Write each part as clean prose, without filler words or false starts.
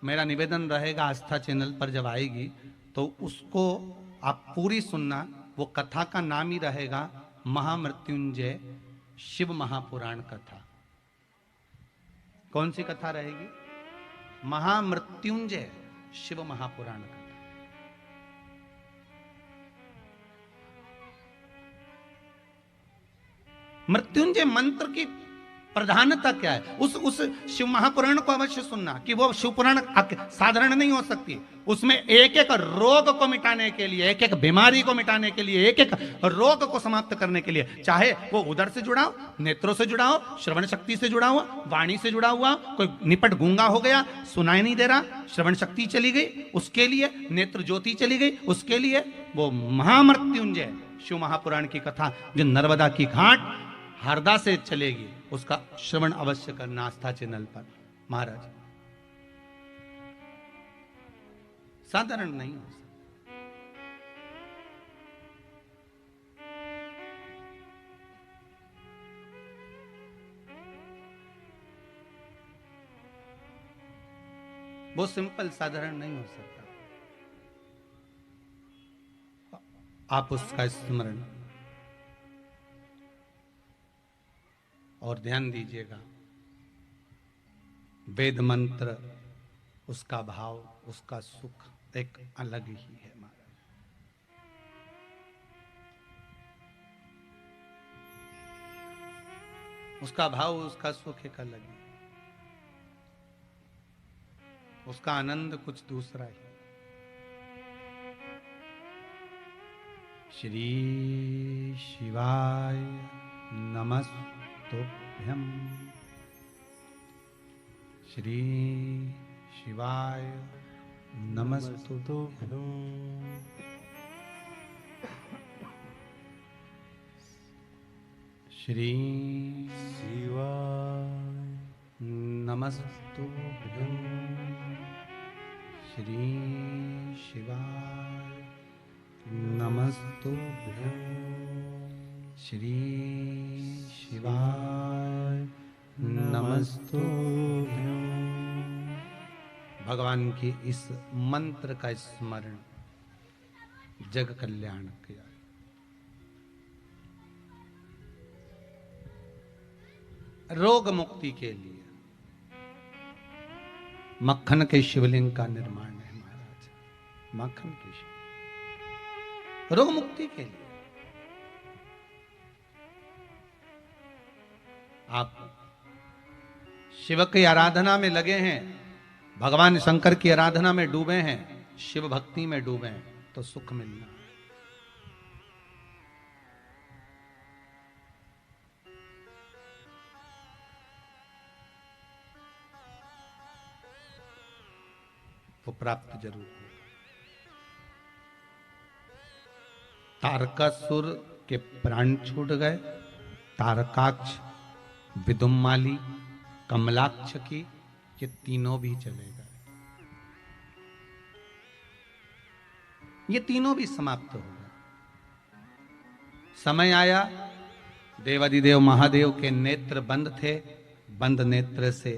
मेरा निवेदन रहेगा आस्था चैनल पर जब आएगी तो उसको आप पूरी सुनना। वो कथा का नाम ही रहेगा महामृत्युंजय शिव महापुराण कथा। कौन सी कथा रहेगी? महामृत्युंजय शिव महापुराण कथा। मृत्युंजय मंत्र की प्रधानता क्या है? उस शिव महापुराण को अवश्य सुनना कि वो शिव पुराण साधारण नहीं हो सकती। उसमें एक एक रोग को मिटाने के लिए, एक एक बीमारी को मिटाने के लिए, एक एक रोग को समाप्त करने के लिए, चाहे वो उधर से जुड़ा हो, नेत्रों से जुड़ा हो, श्रवण शक्ति से जुड़ा हुआ, वाणी से जुड़ा हुआ, कोई निपट गूंगा हो गया, सुनाई नहीं दे रहा, श्रवण शक्ति चली गई, उसके लिए नेत्र ज्योति चली गई, उसके लिए वो महामृत्युंजय शिव महापुराण की कथा जो नर्मदा की घाट हरदा से चलेगी, उसका श्रवण अवश्य करना आस्था चैनल पर। महाराज साधारण नहीं हो सकता। वो सिंपल साधारण नहीं हो सकता। आप उसका स्मरण और ध्यान दीजिएगा। वेद मंत्र, उसका भाव, उसका सुख एक अलग ही है महाराज। उसका भाव, उसका सुख एक अलग ही, उसका आनंद कुछ दूसरा ही। श्री शिवाय नमस्तुभ्यं। श्री शिवाय नमस्तुभ्यं। श्री शिवाय नमस्तुभ्यं। श्री शिवाय नमस्तुभ्यं। श्री शिवाय नमस्तुभ्यं। भगवान की इस मंत्र का स्मरण जग कल्याण किया। रोग मुक्ति के लिए मक्खन के शिवलिंग का निर्माण है महाराज। मक्खन के शिवलिंग रोग मुक्ति के लिए। आप शिव की आराधना में लगे हैं, भगवान शंकर की आराधना में डूबे हैं, शिव भक्ति में डूबे हैं, तो सुख मिलना है। वो प्राप्त जरूर हो। तारकासुर के प्राण छूट गए। तारकाक्ष, विदुम्माली, कमलाक्ष की, ये तीनों भी चले गए। ये तीनों भी समाप्त हो गए। समय आया, देवादिदेव महादेव के नेत्र बंद थे। बंद नेत्र से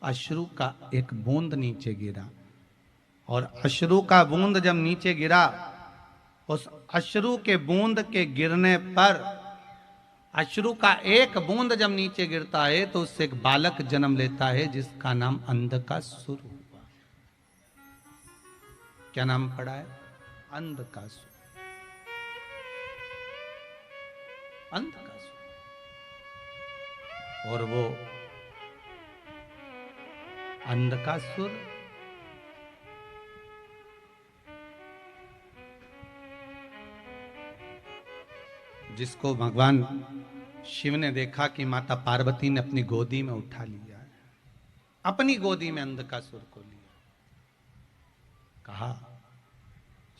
अश्रु का एक बूंद नीचे गिरा, और अश्रु का बूंद जब नीचे गिरा, उस अश्रु के बूंद के गिरने पर, अश्रु का एक बूंद जब नीचे गिरता है तो उससे एक बालक जन्म लेता है जिसका नाम अंधकासुर हुआ। क्या नाम पड़ा है? अंधकासुर। अंधकासुर। और वो अंधकासुर जिसको भगवान शिव ने देखा कि माता पार्वती ने अपनी गोदी में उठा लिया, अपनी गोदी में अंधकासुर को लिया, कहा,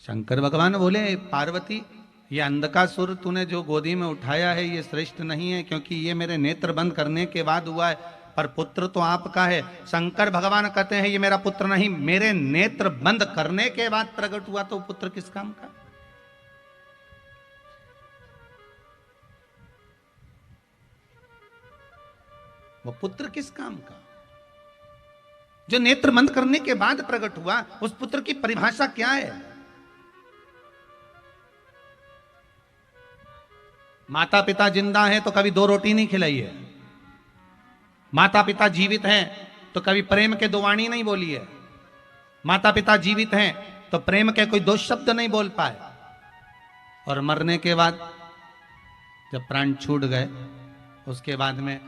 शंकर भगवान बोले, पार्वती ये अंधकासुर तूने जो गोदी में उठाया है ये श्रेष्ठ नहीं है, क्योंकि ये मेरे नेत्र बंद करने के बाद हुआ है, पर पुत्र तो आपका है। शंकर भगवान कहते हैं ये मेरा पुत्र नहीं, मेरे नेत्र बंद करने के बाद प्रकट हुआ, तो पुत्र किस काम का? वो पुत्र किस काम का? जो नेत्र बंद करने के बाद प्रकट हुआ, उस पुत्र की परिभाषा क्या है? माता पिता जिंदा हैं तो कभी 2 रोटी नहीं खिलाई है, माता पिता जीवित हैं तो कभी प्रेम के 2 वाणी नहीं बोली है, माता पिता जीवित हैं तो प्रेम के कोई 2 शब्द नहीं बोल पाए, और मरने के बाद जब प्राण छूट गए उसके बाद में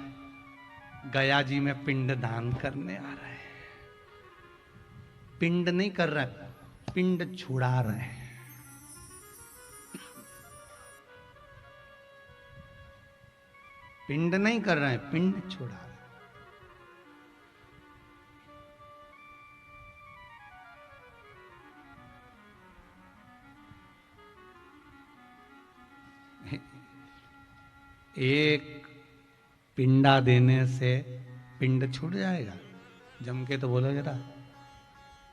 गया जी में पिंड दान करने आ रहे हैं। पिंड नहीं कर रहे, पिंड छुड़ा रहे हैं। पिंड नहीं कर रहे हैं, पिंड छुड़ा रहे हैं। एक पिंडा देने से पिंड छूट जाएगा? जम के तो बोलो जरा,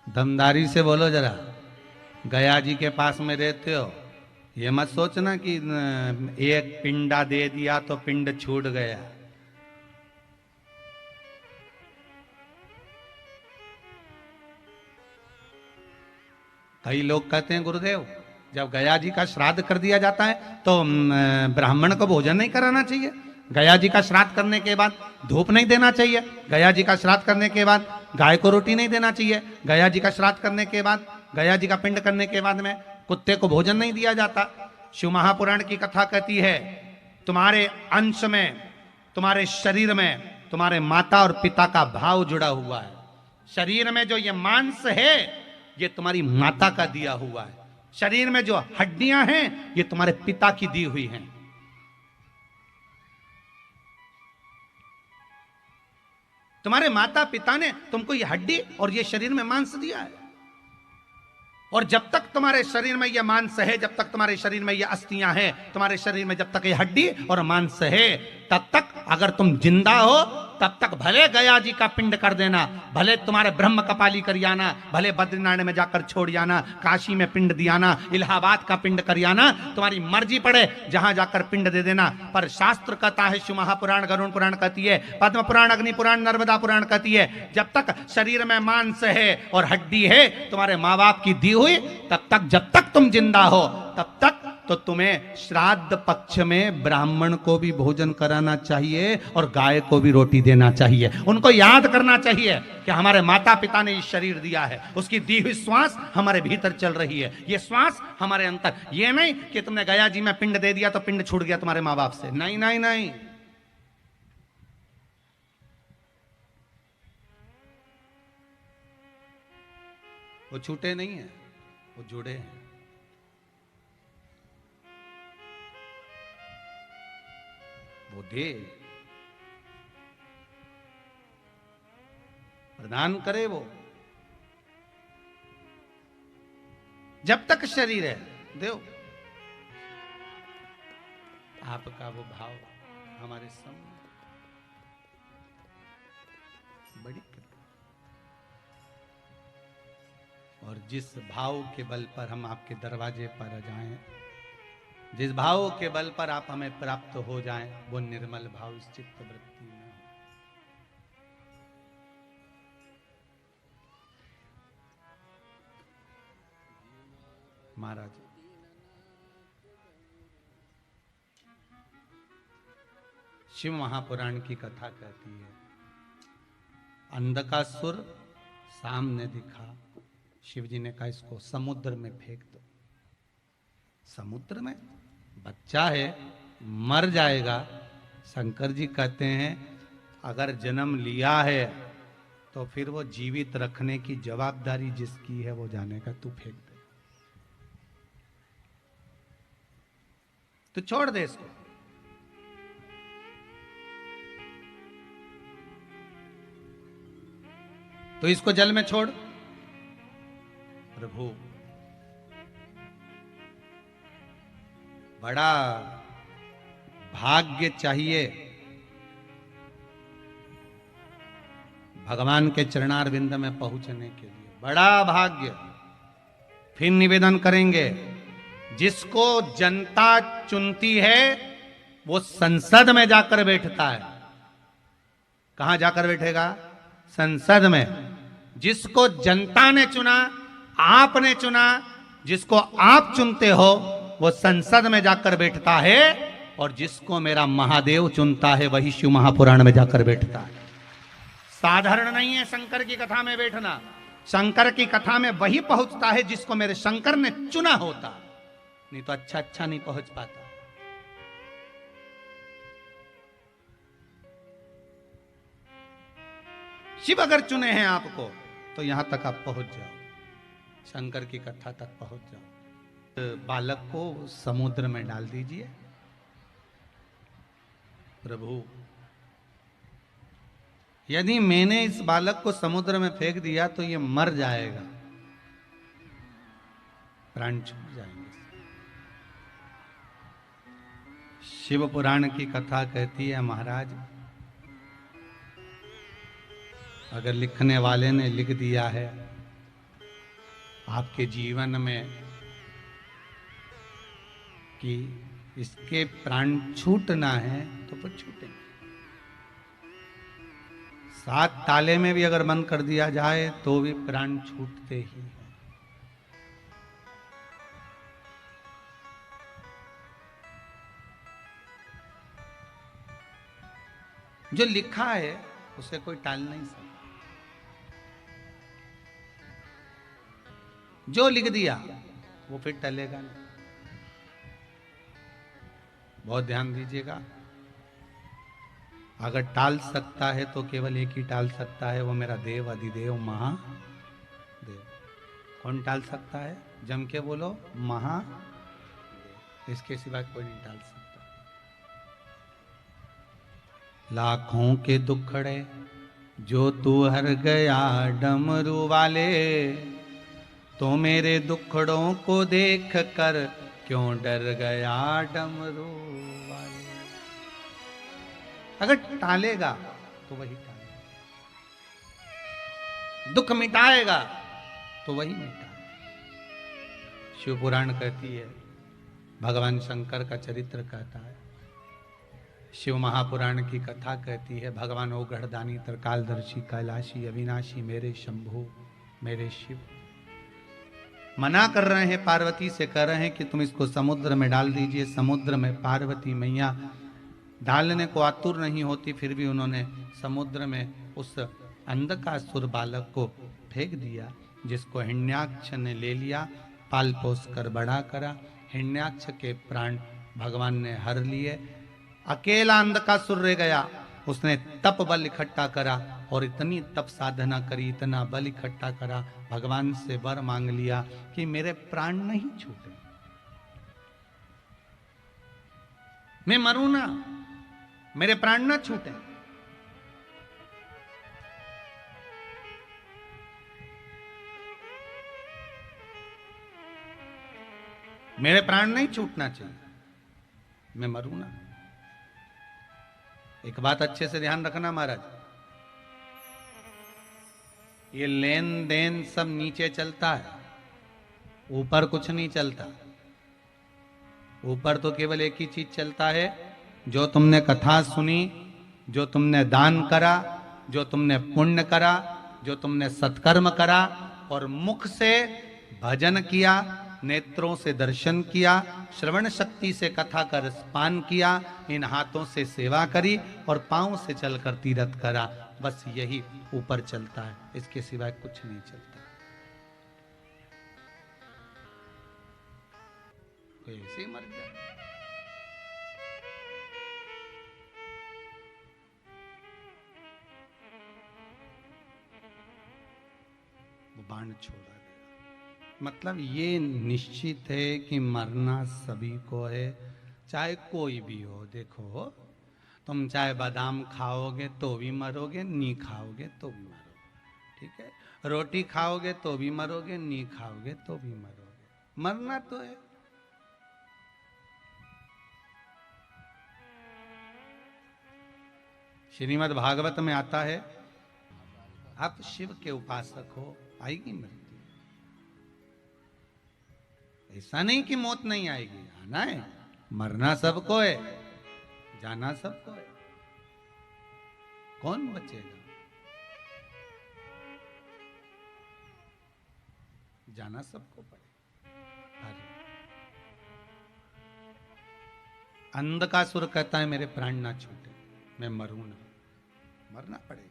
दमदारी से बोलो जरा। गया जी के पास में रहते हो, ये मत सोचना कि एक पिंडा दे दिया तो पिंड छूट गया। कई लोग कहते हैं गुरुदेव, जब गया जी का श्राद्ध कर दिया जाता है तो ब्राह्मण को भोजन नहीं कराना चाहिए, गया जी का श्राद्ध करने के बाद धूप नहीं देना चाहिए, गया जी का श्राद्ध करने के बाद गाय को रोटी नहीं देना चाहिए, गया जी का श्राद्ध करने के बाद, गया जी का पिंड करने के बाद में कुत्ते को भोजन नहीं दिया जाता। शिव महापुराण की कथा कहती है, तुम्हारे अंश में, तुम्हारे शरीर में तुम्हारे माता और पिता का भाव जुड़ा हुआ है। शरीर में जो ये मांस है ये तुम्हारी माता का दिया हुआ है, शरीर में जो हड्डियां हैं ये तुम्हारे पिता की दी हुई हैं। तुम्हारे माता पिता ने तुमको ये हड्डी और ये शरीर में मांस दिया है, और जब तक तुम्हारे शरीर में ये मांस है, जब तक तुम्हारे शरीर में ये अस्थियां हैं, तुम्हारे शरीर में जब तक ये हड्डी और मांस है, तब तक अगर तुम जिंदा हो तब तक भले गया जी का पिंड कर देना, भले तुम्हारे ब्रह्म कपाली कर आना, भले बद्रीनारायण में जाकर छोड़ आना, काशी में पिंड दियाना, इलाहाबाद का पिंड कर आना, तुम्हारी मर्जी पड़े जहां जाकर पिंड दे देना। पर शास्त्र कहता है, शिव महापुराण, गरुड़ पुराण कहती है, पद्म पुराण, अग्नि पुराण, नर्मदा पुराण कहती है, जब तक शरीर में मांस है और हड्डी है तुम्हारे माँ बाप की दी हुई, तब तक, जब तक तुम जिंदा हो तब तक तो तुम्हें श्राद्ध पक्ष में ब्राह्मण को भी भोजन कराना चाहिए और गाय को भी रोटी देना चाहिए। उनको याद करना चाहिए कि हमारे माता पिता ने इस शरीर दिया है, उसकी दी हुई श्वास हमारे भीतर चल रही है, ये श्वास हमारे अंतर। ये नहीं कि तुमने गया जी में पिंड दे दिया तो पिंड छूट गया तुम्हारे माँ बाप से। नहीं नहीं नहीं, वो छूटे नहीं है, वो जुड़े हैं। वो दे, प्रदान करे वो। जब तक शरीर है दो, आपका वो भाव हमारे सामने बड़ी कृपा, और जिस भाव के बल पर हम आपके दरवाजे पर आ जाएं, जिस भाव के बल पर आप हमें प्राप्त हो जाएं, वो निर्मल भाव इस चित्त वृत्ति में हो। महाराज, शिव महापुराण की कथा कहती है, अंधकासुर सामने दिखा, शिव जी ने कहा इसको समुद्र में फेंक दो। समुद्र में बच्चा है, मर जाएगा। शंकर जी कहते हैं अगर जन्म लिया है तो फिर वो जीवित रखने की जवाबदारी जिसकी है वो जाने का, तू फेंक दे, तू छोड़ दे इसको। तो इसको जल में छोड़। प्रभु बड़ा भाग्य चाहिए भगवान के चरणारविंद में पहुंचने के लिए, बड़ा भाग्य। फिर निवेदन करेंगे, जिसको जनता चुनती है वो संसद में जाकर बैठता है। कहां जाकर बैठेगा? संसद में। जिसको जनता ने चुना, आपने चुना, जिसको आप चुनते हो, वो संसद में जाकर बैठता है, और जिसको मेरा महादेव चुनता है वही शिव महापुराण में जाकर बैठता है। साधारण नहीं है शंकर की कथा में बैठना। शंकर की कथा में वही पहुंचता है जिसको मेरे शंकर ने चुना होता, नहीं तो अच्छा नहीं पहुंच पाता। शिव अगर चुने हैं आपको तो यहां तक आप पहुंच जाओ, शंकर की कथा तक पहुंच जाओ। बालक को समुद्र में डाल दीजिए। प्रभु, यदि मैंने इस बालक को समुद्र में फेंक दिया तो ये मर जाएगा, प्राण छूट जाएंगे। शिव पुराण की कथा कहती है, महाराज अगर लिखने वाले ने लिख दिया है आपके जीवन में कि इसके प्राण छूटना है तो फिर छूटेंगे। 7 ताले में भी अगर बंद कर दिया जाए तो भी प्राण छूटते ही हैं। जो लिखा है उसे कोई टाल नहीं सकता। जो लिख दिया वो फिर टलेगा नहीं। बहुत ध्यान दीजिएगा, अगर टाल सकता है तो केवल एक ही टाल सकता है, वो मेरा देव अधिदेव महादेव। कौन टाल सकता है? जम के बोलो, महादेव। इसके सिवा कोई नहीं टाल सकता। लाखों के दुखड़े जो तू हर गया डमरू वाले, तो मेरे दुखड़ों को देख कर क्यों डर गया डमरू वाले। अगर टालेगा तो वही टालेगा, दुख मिटाएगा तो वही मिटाएगा। शिव पुराण कहती है, भगवान शंकर का चरित्र कहता है, शिव महापुराण की कथा कहती है, भगवान ओगढ़दानी त्रिकालदर्शी कैलाशी अविनाशी मेरे शंभु मेरे शिव मना कर रहे हैं, पार्वती से कह रहे हैं कि तुम इसको समुद्र में डाल दीजिए। समुद्र में पार्वती मैया डालने को आतुर नहीं होती, फिर भी उन्होंने समुद्र में उस अंधकासुर बालक को फेंक दिया, जिसको हिरण्याक्ष ने ले लिया, पाल पोस कर बड़ा करा। हिरण्याक्ष के प्राण भगवान ने हर लिए। अकेला अंधकासुर रह गया, उसने तप बल इकट्ठा करा और इतनी तप साधना करी, इतना बल इकट्ठा करा, भगवान से वर मांग लिया कि मेरे प्राण नहीं छूटे, मैं मरूं ना, मेरे प्राण ना छूटे। मेरे प्राण नहीं छूटना चाहिए, मैं मरूं ना। एक बात अच्छे से ध्यान रखना महाराज, ये लेन देन सब नीचे चलता है, ऊपर कुछ नहीं चलता। ऊपर तो केवल एक ही चीज चलता है, जो तुमने कथा सुनी, जो तुमने दान करा, जो तुमने पुण्य करा, जो तुमने सत्कर्म करा, और मुख से भजन किया, नेत्रों से दर्शन किया, श्रवण शक्ति से कथा का रसपान किया, इन हाथों से सेवा करी और पांव से चलकर तीर्थ करा, बस यही ऊपर चलता है, इसके सिवाय कुछ नहीं चलता। कोई ऐसे ही मर जाए। वो बाण छोड़ा गया। मतलब ये निश्चित है कि मरना सभी को है, चाहे कोई भी हो। देखो, तुम चाहे बादाम खाओगे तो भी मरोगे, नहीं खाओगे तो भी मरोगे, ठीक है। रोटी खाओगे तो भी मरोगे, नहीं खाओगे तो भी मरोगे, मरना तो है। श्रीमद् भागवत में आता है, आप शिव के उपासक हो, आएगी मृत्यु। ऐसा नहीं कि मौत नहीं आएगी, आना है, मरना सबको है, जाना सबको है, कौन बचेगा? जाना सबको पड़ेगा। अरे अंधकासुर कहता है मेरे प्राण ना छूटे, मैं मरूं ना, मरना पड़ेगा।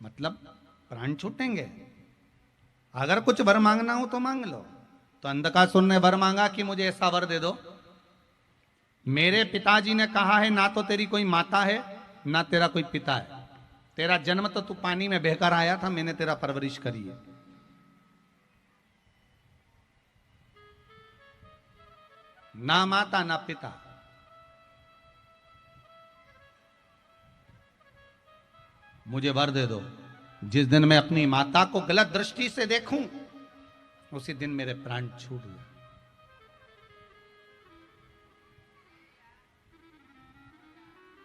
मतलब प्राण छूटेंगे। अगर कुछ वर मांगना हो तो मांग लो। तो अंधकासुर ने वर मांगा कि मुझे ऐसा वर दे दो, मेरे पिताजी ने कहा है ना तो तेरी कोई माता है ना तेरा कोई पिता है, तेरा जन्म तो तू पानी में बहकर आया था, मैंने तेरा परवरिश करी है। ना माता ना पिता, मुझे वर दे दो, जिस दिन मैं अपनी माता को गलत दृष्टि से देखूं उसी दिन मेरे प्राण छूट गए।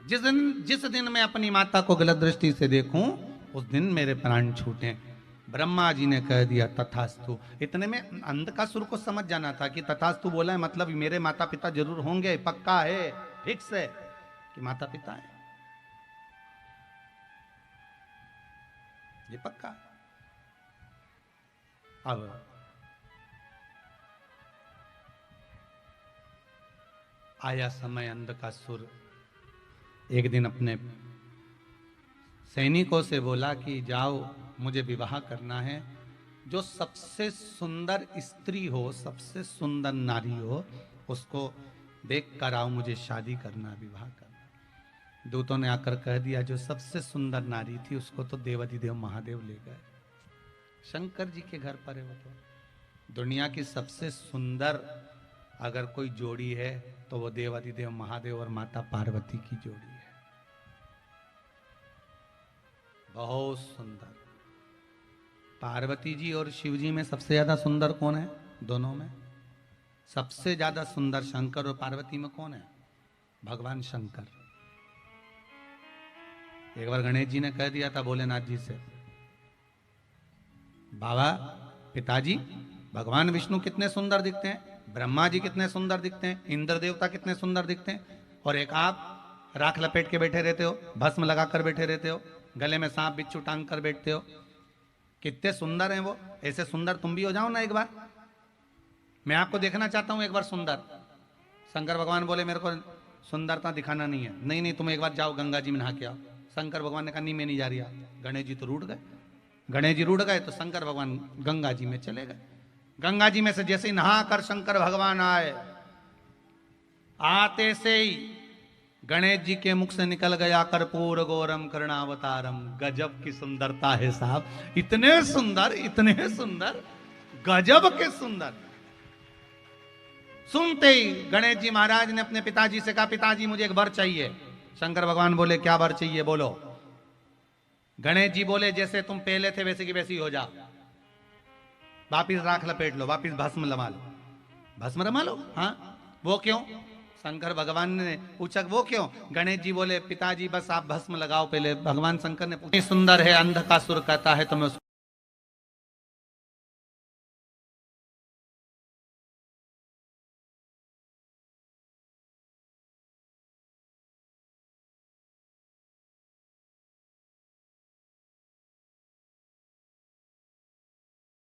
जिस दिन मैं अपनी माता को गलत दृष्टि से देखूं उस दिन मेरे प्राण छूटे। ब्रह्मा जी ने कह दिया तथास्तु। इतने में अंधकासुर को समझ जाना था कि तथास्तु बोला है मतलब मेरे माता पिता जरूर होंगे, पक्का है, फिक्स है कि माता पिता है, ये पक्का है। अब आया समय, अंधकासुर एक दिन अपने सैनिकों से बोला कि जाओ मुझे विवाह करना है, जो सबसे सुंदर स्त्री हो, सबसे सुंदर नारी हो, उसको देख कर आओ, मुझे शादी करना, विवाह करना। दूतों ने आकर कह दिया जो सबसे सुंदर नारी थी उसको तो देवाधिदेव महादेव ले गए, शंकर जी के घर पर है वो। तो दुनिया की सबसे सुंदर अगर कोई जोड़ी है तो वो देवाधिदेव महादेव और माता पार्वती की जोड़ी है, बहुत सुंदर। पार्वती जी और शिव जी में सबसे ज्यादा सुंदर कौन है? दोनों में सबसे ज्यादा सुंदर शंकर और पार्वती में कौन है? भगवान शंकर। एक बार गणेश जी ने कह दिया था भोलेनाथ जी से, बाबा पिताजी भगवान विष्णु कितने सुंदर दिखते हैं, ब्रह्मा जी कितने सुंदर दिखते हैं, इंद्र देवता कितने सुंदर दिखते हैं, और एक आप राख लपेट के बैठे रहते हो, भस्म लगा कर बैठे रहते हो, गले में सांप बिच्छू टांग कर बैठते हो, कितने सुंदर हैं वो। ऐसे सुंदर तुम भी हो जाओ ना एक बार, मैं आपको देखना चाहता हूं एक बार सुंदर। शंकर भगवान बोले मेरे को सुंदरता दिखाना नहीं है। नहीं नहीं तुम एक बार जाओ गंगा जी में नहा के आओ। शंकर भगवान ने कहा नहीं मैं नहीं जा रही। गणेश जी तो रूठ गए। गणेश जी रूठ गए तो शंकर भगवान गंगा जी में चले गए। गंगा जी में से जैसे ही नहा कर शंकर भगवान आए, आते से ही गणेश जी के मुख से निकल गया कर्पूर गौरम करुणावतारम। गजब की सुंदरता है साहब, इतने सुंदर गजब के सुंदर। सुनते ही गणेश जी महाराज ने अपने पिताजी से कहा पिताजी मुझे एक वर चाहिए। शंकर भगवान बोले क्या वर चाहिए बोलो। गणेश जी बोले जैसे तुम पहले थे वैसे की वैसी हो जा, वापिस राख लपेट लो, वापिस भस्म लमा लो। भस्म रमा लो? हाँ। वो क्यों? शंकर भगवान ने पूछा वो क्यों? गणेश जी बोले पिताजी बस आप भस्म लगाओ पहले। भगवान शंकर ने पूछा सुंदर है, अंधकासुर कहता है तो मैं